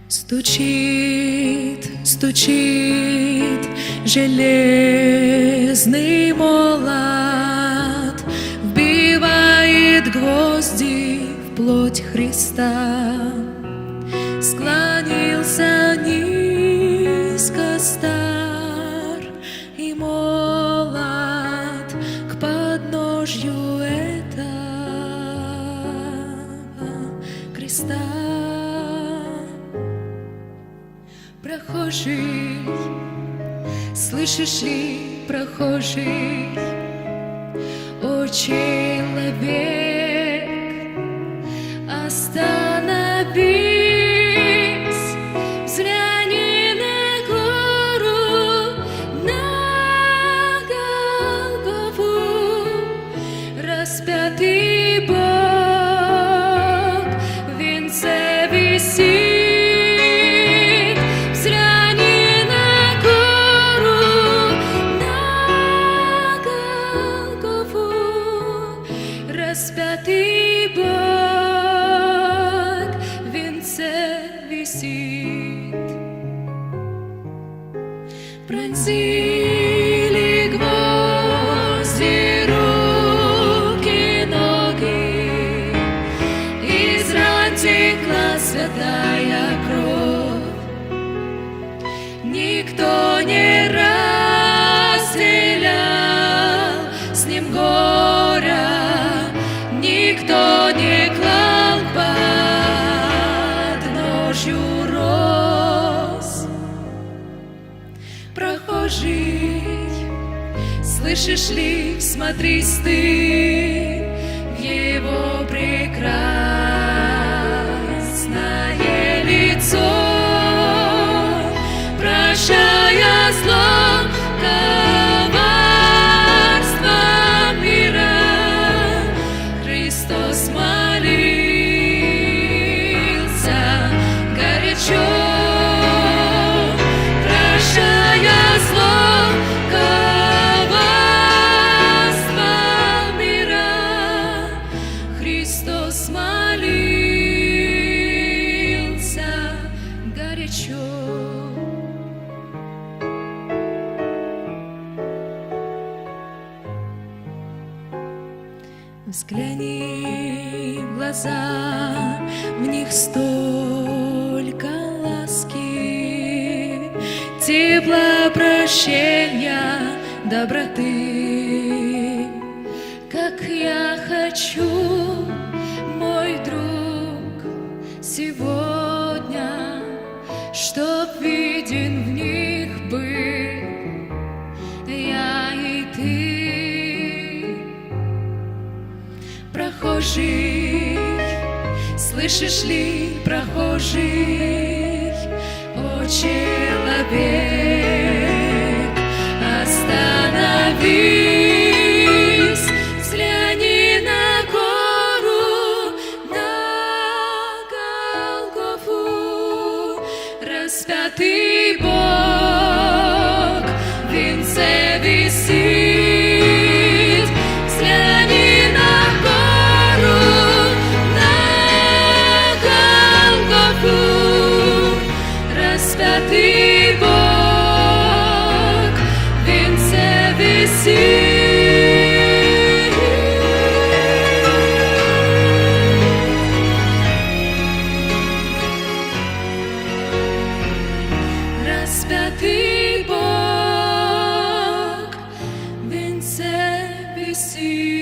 Стучит, стучит железный молот, вбивает гвозди в плоть Христа. Склонился низко стар и молод к подножью этого креста. Прохожий, слышишь ли, прохожий, о человек, остановись, взгляни на гору, на Голгофу, распятый Бог в венце висит. Распятый Бог в венце висит. Пронзили гвозди руки, ноги, из ран текла святая кровь. Никто не разделял с ним горя, никто не клал под ножью роз. Прохожий, слышишь ли, смотрись ты в его прекрасное лицо, прощая зло, коварство мира. Христос молился горячо, прощая зло, коварство мира. Христос молился горячо. Взгляни в глаза, в них столько ласки, тепла, прощения, доброты. Как я хочу, мой друг, сегодня, чтоб виден в них был я и ты. Прохожий, слышишь ли, прохожий, о человек, остановись, взгляни на гору, на Голгофу, распятый Бог в венце висит. Взгляни на распятый Бог в венце висит. Распятый Бог в венце висит.